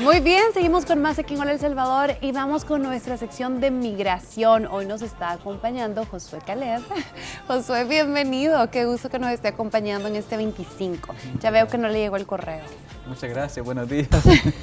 Muy bien, seguimos con más aquí en Hola El Salvador y vamos con nuestra sección de migración. Hoy nos está acompañando Josué Caleb. Josué, bienvenido. Qué gusto que nos esté acompañando en este 25. Ya veo que no le llegó el correo. Muchas gracias, buenos días.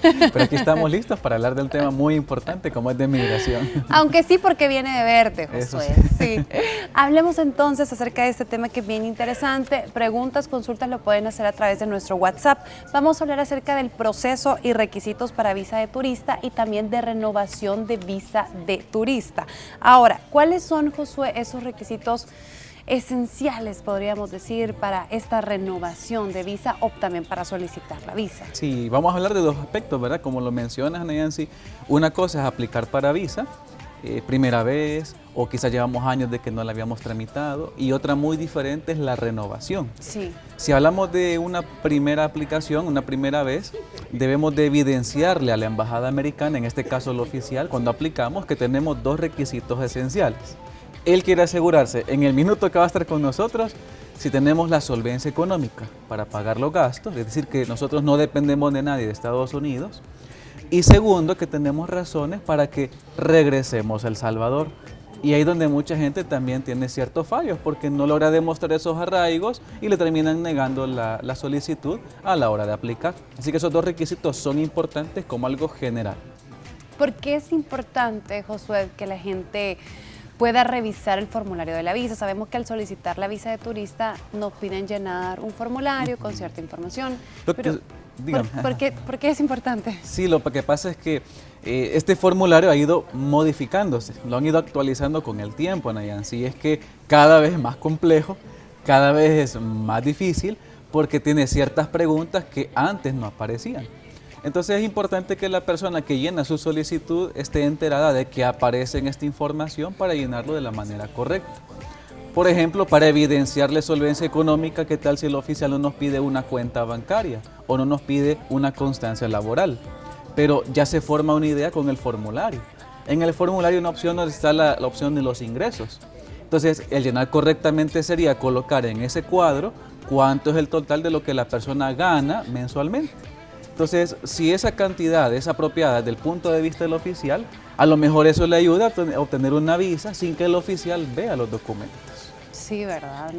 Pero aquí estamos listos para hablar del tema muy importante como es de migración. Aunque sí, porque viene de verte, Josué. Eso sí. Hablemos entonces acerca de este tema que es bien interesante. Preguntas, consultas lo pueden hacer a través de nuestro WhatsApp. Vamos a hablar acerca del proceso y requisitos para visa de turista y también de renovación de visa de turista. Ahora, ¿cuáles son, Josué, esos requisitos esenciales, podríamos decir, para esta renovación de visa o también para solicitar la visa? Sí, vamos a hablar de dos aspectos, ¿verdad? Como lo mencionas, Nancy, una cosa es aplicar para visa, primera vez, o quizás llevamos años de que no la habíamos tramitado, y otra muy diferente es la renovación. Sí. Si hablamos de una primera aplicación, una primera vez, debemos de evidenciarle a la embajada americana, en este caso el oficial, cuando aplicamos, que tenemos dos requisitos esenciales. Él quiere asegurarse en el minuto que va a estar con nosotros si tenemos la solvencia económica para pagar los gastos, es decir, que nosotros no dependemos de nadie de Estados Unidos. Y segundo, que tenemos razones para que regresemos a El Salvador. Y ahí donde mucha gente también tiene ciertos fallos porque no logra demostrar esos arraigos y le terminan negando la solicitud a la hora de aplicar. Así que esos dos requisitos son importantes como algo general. ¿Por qué es importante, Josué, que la gente pueda revisar el formulario de la visa? Sabemos que al solicitar la visa de turista nos piden llenar un formulario con cierta información. Pero, ¿por qué es importante? Sí, lo que pasa es que este formulario ha ido modificándose, lo han ido actualizando con el tiempo, Nancy, es que cada vez es más complejo, cada vez es más difícil porque tiene ciertas preguntas que antes no aparecían. Entonces es importante que la persona que llena su solicitud esté enterada de que aparece en esta información para llenarlo de la manera correcta. Por ejemplo, para evidenciarle solvencia económica, ¿qué tal si el oficial no nos pide una cuenta bancaria o no nos pide una constancia laboral? Pero ya se forma una idea con el formulario. En el formulario una opción donde está la opción de los ingresos. Entonces, el llenar correctamente sería colocar en ese cuadro cuánto es el total de lo que la persona gana mensualmente. Entonces, si esa cantidad es apropiada desde el punto de vista del oficial, a lo mejor eso le ayuda a obtener una visa sin que el oficial vea los documentos. Sí, verdad,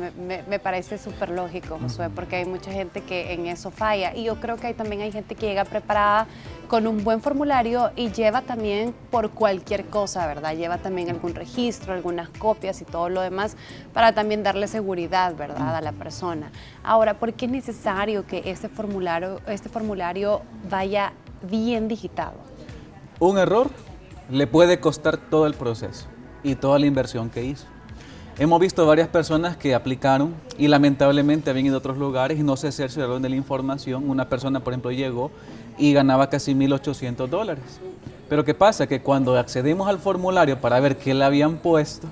me parece súper lógico, Josué, porque hay mucha gente que en eso falla y yo creo que también hay gente que llega preparada con un buen formulario y lleva también por cualquier cosa, ¿verdad? Lleva también algún registro, algunas copias y todo lo demás para también darle seguridad, ¿verdad?, a la persona. Ahora, ¿por qué es necesario que este formulario vaya bien digitado? Un error le puede costar todo el proceso y toda la inversión que hizo. Hemos visto varias personas que aplicaron y lamentablemente habían ido a otros lugares y no se cercioraron de la información. Una persona, por ejemplo, llegó y ganaba casi $1,800. Pero ¿qué pasa? Que cuando accedimos al formulario para ver qué le habían puesto,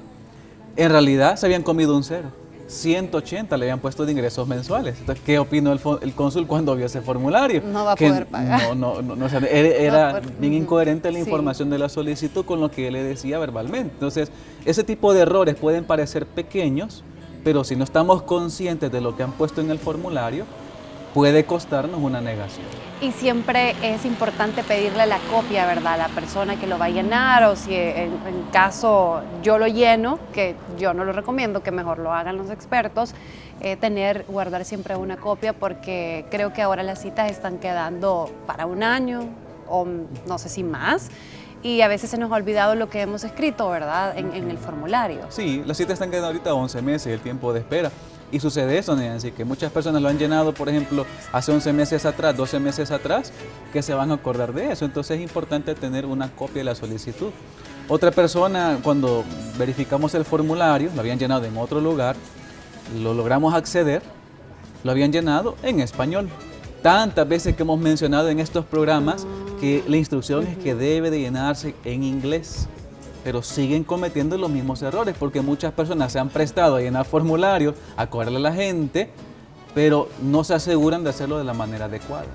en realidad se habían comido un cero. 180 le habían puesto de ingresos mensuales. Entonces, ¿qué opinó el cónsul cuando vio ese formulario? No va a poder pagar. O sea, era bien incoherente la información de la solicitud con lo que él le decía verbalmente. Entonces, ese tipo de errores pueden parecer pequeños, pero si no estamos conscientes de lo que han puesto en el formulario, puede costarnos una negación. Y siempre es importante pedirle la copia, ¿verdad?, a la persona que lo va a llenar, o si en caso yo lo lleno, que yo no lo recomiendo, que mejor lo hagan los expertos, guardar siempre una copia, porque creo que ahora las citas están quedando para un año, o no sé si más, y a veces se nos ha olvidado lo que hemos escrito, ¿verdad?, en el formulario. Sí, las citas están quedando ahorita 11 meses, el tiempo de espera. Y sucede eso, Nancy, que muchas personas lo han llenado, por ejemplo, hace 11 meses atrás, 12 meses atrás, que se van a acordar de eso. Entonces es importante tener una copia de la solicitud. Otra persona, cuando verificamos el formulario, lo habían llenado en otro lugar, lo logramos acceder, lo habían llenado en español. Tantas veces que hemos mencionado en estos programas que la instrucción es que debe de llenarse en inglés. Pero siguen cometiendo los mismos errores porque muchas personas se han prestado a llenar formularios, a cobrarle a la gente, pero no se aseguran de hacerlo de la manera adecuada.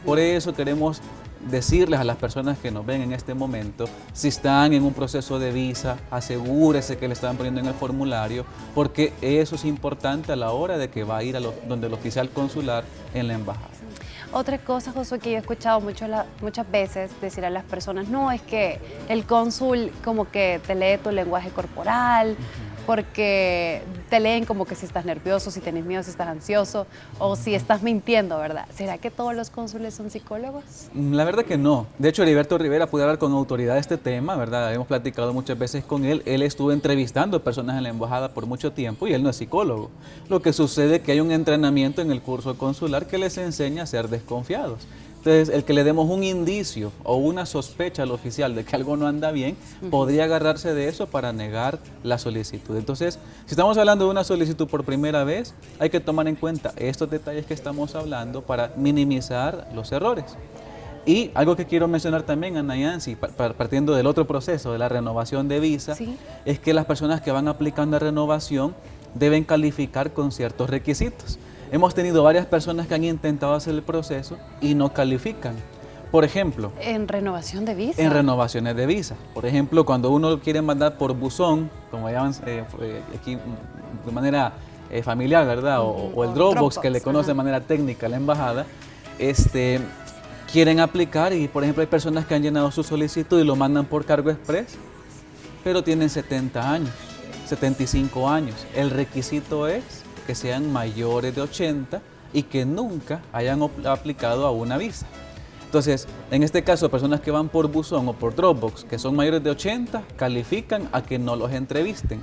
Por eso queremos decirles a las personas que nos ven en este momento, si están en un proceso de visa, asegúrese que le están poniendo en el formulario, porque eso es importante a la hora de que va a ir donde el oficial consular en la embajada. Otra cosa, Josué, que yo he escuchado muchas veces decir a las personas, no, es que el cónsul como que te lee tu lenguaje corporal, porque te leen como que si estás nervioso, si tienes miedo, si estás ansioso, o si estás mintiendo, ¿verdad? ¿Será que todos los cónsules son psicólogos? La verdad que no. De hecho, Heriberto Rivera puede hablar con autoridad de este tema, ¿verdad? Hemos platicado muchas veces con él. Él estuvo entrevistando personas en la embajada por mucho tiempo y él no es psicólogo. Lo que sucede es que hay un entrenamiento en el curso consular que les enseña a ser desconfiados. Entonces, el que le demos un indicio o una sospecha al oficial de que algo no anda bien, podría agarrarse de eso para negar la solicitud. Entonces, si estamos hablando de una solicitud por primera vez, hay que tomar en cuenta estos detalles que estamos hablando para minimizar los errores. Y algo que quiero mencionar también, Ana Yancy, partiendo del otro proceso, de la renovación de visa, Sí. es que las personas que van aplicando a renovación deben calificar con ciertos requisitos. Hemos tenido varias personas que han intentado hacer el proceso y no califican. Por ejemplo, ¿En renovación de visa? en renovaciones de visa. Por ejemplo, cuando uno lo quiere mandar por buzón, como llaman aquí de manera familiar, ¿verdad? O el Dropbox, que le conoce de manera técnica a la embajada, quieren aplicar y, por ejemplo, hay personas que han llenado su solicitud y lo mandan por cargo express, pero tienen 70 años, 75 años. El requisito es que sean mayores de 80 y que nunca hayan aplicado a una visa. Entonces, en este caso, personas que van por buzón o por Dropbox, que son mayores de 80, califican a que no los entrevisten.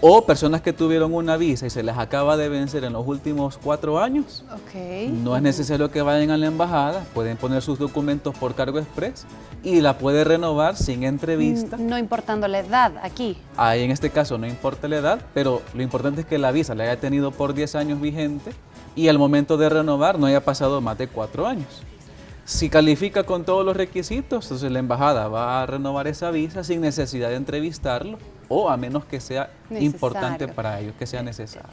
O personas que tuvieron una visa y se les acaba de vencer en los últimos 4 años, no es necesario que vayan a la embajada, pueden poner sus documentos por cargo express y la puede renovar sin entrevista. No importando la edad aquí. Ahí en este caso no importa la edad, pero lo importante es que la visa la haya tenido por 10 años vigente y al momento de renovar no haya pasado más de 4 años. Si califica con todos los requisitos, entonces la embajada va a renovar esa visa sin necesidad de entrevistarlo o a menos que sea importante para ellos, que sea necesario.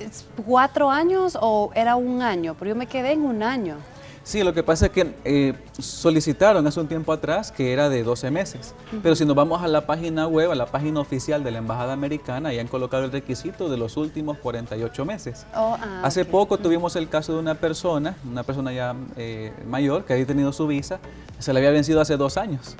¿4 años o era 1 año? Pero yo me quedé en 1 año. Sí, lo que pasa es que solicitaron hace un tiempo atrás que era de 12 meses, pero si nos vamos a la página web, a la página oficial de la Embajada Americana, ya han colocado el requisito de los últimos 48 meses. Hace poco tuvimos el caso de una persona ya mayor que había tenido su visa, se le había vencido hace 2 años.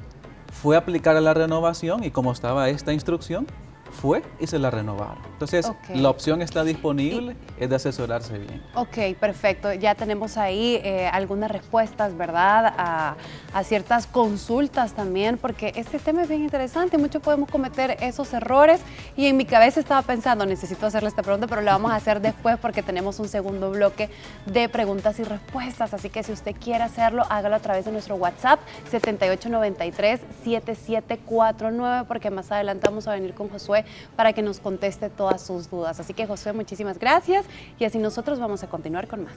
Fue a aplicar a la renovación y como estaba esta instrucción, fue y se la renovaron. Entonces, la opción está disponible, es de asesorarse bien. Ok, perfecto. Ya tenemos ahí algunas respuestas, ¿verdad? A ciertas consultas también, porque este tema es bien interesante. Muchos podemos cometer esos errores y en mi cabeza estaba pensando, necesito hacerle esta pregunta, pero la vamos a hacer después porque tenemos un segundo bloque de preguntas y respuestas. Así que si usted quiere hacerlo, hágalo a través de nuestro WhatsApp 7893-7749, porque más adelante vamos a venir con Josué para que nos conteste todas sus dudas. Así que, Josué, muchísimas gracias y así nosotros vamos a continuar con más.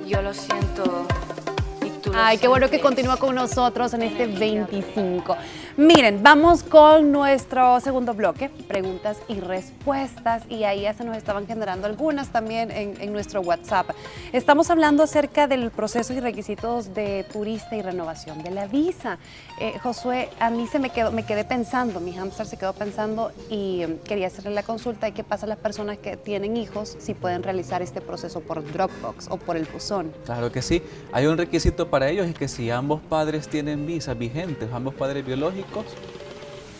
Yo lo siento. Ay, qué bueno que continúa con nosotros en este 25. Miren, vamos con nuestro segundo bloque, preguntas y respuestas, y ahí ya se nos estaban generando algunas también en nuestro WhatsApp. Estamos hablando acerca del proceso y requisitos de turista y renovación de la visa. Josué, a mí me quedé pensando, mi hámster se quedó pensando y quería hacerle la consulta de qué pasa a las personas que tienen hijos si pueden realizar este proceso por Dropbox o por el buzón. Claro que sí, hay un requisito para ellos, es que si ambos padres tienen visas vigentes, ambos padres biológicos,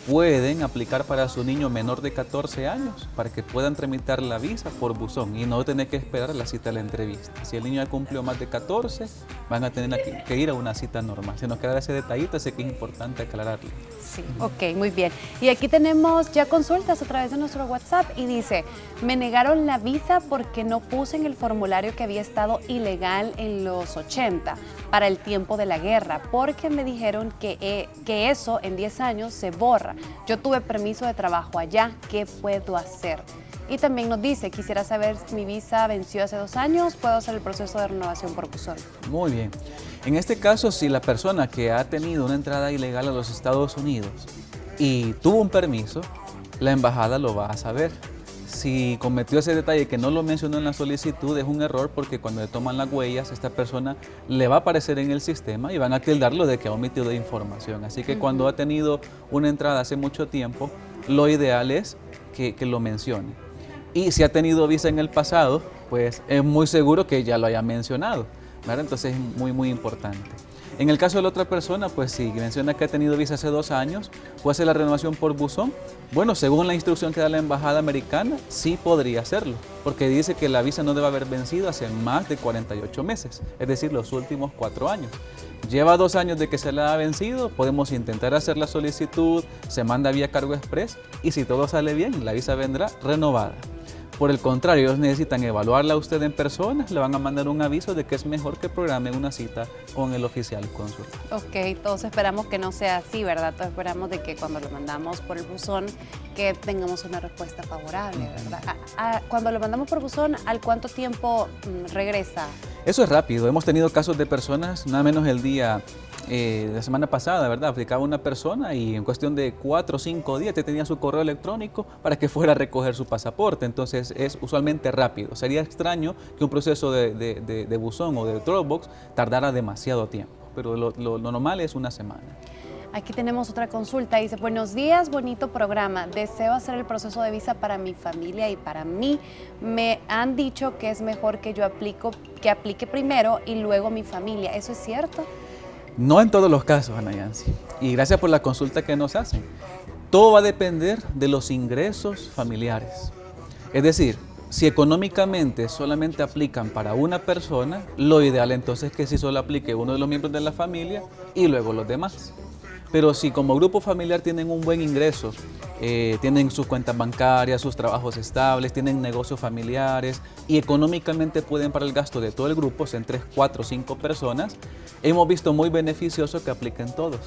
pueden aplicar para su niño menor de 14 años para que puedan tramitar la visa por buzón y no tener que esperar la cita a la entrevista. Si el niño ya cumplió más de 14, van a tener que ir a una cita normal. Si nos queda ese detallito, sé que es importante aclararlo. Sí, ok, muy bien. Y aquí tenemos ya consultas a través de nuestro WhatsApp y dice, me negaron la visa porque no puse en el formulario que había estado ilegal en los 80 para el tiempo de la guerra, porque me dijeron que eso en 10 años se borra. Yo tuve permiso de trabajo allá, ¿qué puedo hacer? Y también nos dice, quisiera saber si mi visa venció hace 2 años, ¿puedo hacer el proceso de renovación por buzón? Muy bien. En este caso, si la persona que ha tenido una entrada ilegal a los Estados Unidos y tuvo un permiso, la embajada lo va a saber. Si cometió ese detalle que no lo mencionó en la solicitud, es un error porque cuando le toman las huellas, esta persona le va a aparecer en el sistema y van a tildarlo de que ha omitido información. Así que cuando ha tenido una entrada hace mucho tiempo, lo ideal es que lo mencione. Y si ha tenido visa en el pasado, pues es muy seguro que ya lo haya mencionado. ¿verdad? Entonces es muy importante. En el caso de la otra persona, pues si menciona que ha tenido visa hace 2 años, ¿puede hacer la renovación por buzón? Bueno, según la instrucción que da la Embajada Americana, sí podría hacerlo, porque dice que la visa no debe haber vencido hace más de 48 meses, es decir, los últimos 4 años. Lleva 2 años de que se la ha vencido, podemos intentar hacer la solicitud, se manda vía cargo express y si todo sale bien, la visa vendrá renovada. Por el contrario, ellos necesitan evaluarla a usted en persona, le van a mandar un aviso de que es mejor que programe una cita con el oficial consular. Ok, todos esperamos que no sea así, ¿verdad? Todos esperamos de que cuando lo mandamos por el buzón, que tengamos una respuesta favorable, ¿verdad? Cuando lo mandamos por buzón, ¿al cuánto tiempo regresa? Eso es rápido. Hemos tenido casos de personas, nada menos el día la semana pasada, ¿verdad? Aplicaba una persona y en cuestión de 4 o 5 días te tenía su correo electrónico para que fuera a recoger su pasaporte. Entonces es usualmente rápido. Sería extraño que un proceso de buzón o de Dropbox tardara demasiado tiempo, pero lo normal es una semana. Aquí tenemos otra consulta. Dice, buenos días, bonito programa. Deseo hacer el proceso de visa para mi familia y para mí. Me han dicho que es mejor que yo aplique primero y luego mi familia. ¿Eso es cierto? No en todos los casos, Ana Yancy. Y gracias por la consulta que nos hacen. Todo va a depender de los ingresos familiares. Es decir, si económicamente solamente aplican para una persona, lo ideal entonces es que si solo aplique uno de los miembros de la familia y luego los demás. Pero si como grupo familiar tienen un buen ingreso, tienen sus cuentas bancarias, sus trabajos estables, tienen negocios familiares y económicamente pueden para el gasto de todo el grupo, sean 3, 4, 5 personas, hemos visto muy beneficioso que apliquen todos.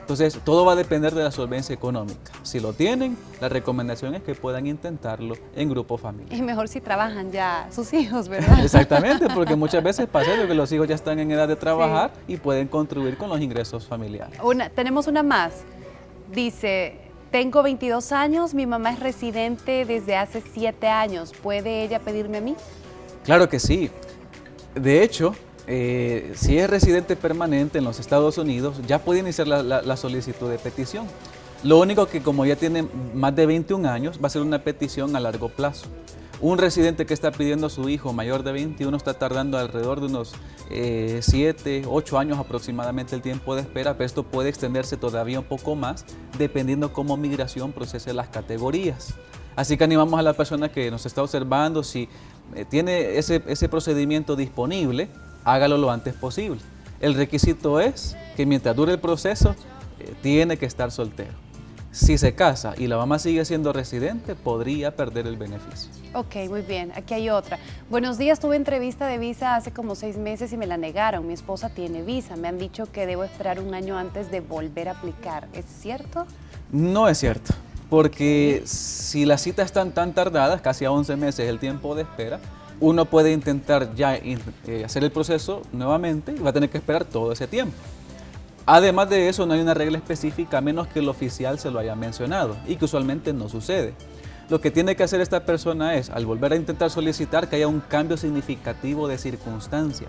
Entonces, todo va a depender de la solvencia económica. Si lo tienen, la recomendación es que puedan intentarlo en grupo familiar. Y mejor si trabajan ya sus hijos, ¿verdad? Exactamente, porque muchas veces pasa que los hijos ya están en edad de trabajar y pueden contribuir con los ingresos familiares. Tenemos una más. Dice, tengo 22 años, mi mamá es residente desde hace 7 años. ¿Puede ella pedirme a mí? Claro que sí. De hecho, si es residente permanente en los Estados Unidos, ya puede iniciar la solicitud de petición. Lo único que como ya tiene más de 21 años, va a ser una petición a largo plazo. Un residente que está pidiendo a su hijo mayor de 21 está tardando alrededor de unos 7, 8 años aproximadamente el tiempo de espera, pero esto puede extenderse todavía un poco más dependiendo cómo Migración procese las categorías. Así que animamos a la persona que nos está observando, si tiene ese procedimiento disponible, hágalo lo antes posible. El requisito es que mientras dure el proceso, tiene que estar soltero. Si se casa y la mamá sigue siendo residente, podría perder el beneficio. Ok, muy bien. Aquí hay otra. Buenos días, tuve entrevista de visa hace como 6 meses y me la negaron. Mi esposa tiene visa. Me han dicho que debo esperar 1 año antes de volver a aplicar. ¿Es cierto? No es cierto, porque si las citas están tan tardadas, casi a 11 meses el tiempo de espera, uno puede intentar ya hacer el proceso nuevamente y va a tener que esperar todo ese tiempo. Además de eso, no hay una regla específica a menos que el oficial se lo haya mencionado y que usualmente no sucede. Lo que tiene que hacer esta persona es, al volver a intentar solicitar, que haya un cambio significativo de circunstancias.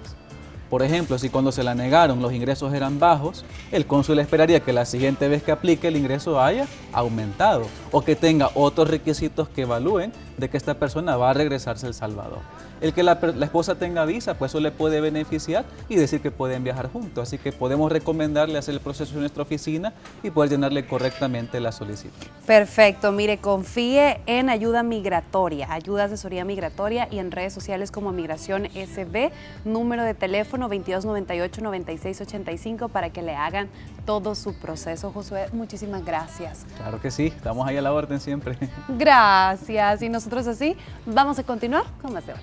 Por ejemplo, si cuando se la negaron los ingresos eran bajos, el cónsul esperaría que la siguiente vez que aplique el ingreso haya aumentado o que tenga otros requisitos que evalúen de que esta persona va a regresarse a El Salvador. El que la esposa tenga visa, pues eso le puede beneficiar y decir que pueden viajar juntos. Así que podemos recomendarle hacer el proceso en nuestra oficina y poder llenarle correctamente la solicitud. Perfecto. Mire, confíe en Ayuda Migratoria, Ayuda Asesoría Migratoria y en redes sociales como Migración SB, número de teléfono 2298-9685 para que le hagan todo su proceso. Josué, muchísimas gracias. Claro que sí, estamos ahí a la orden siempre. Gracias. Y nosotros así vamos a continuar con más de hoy.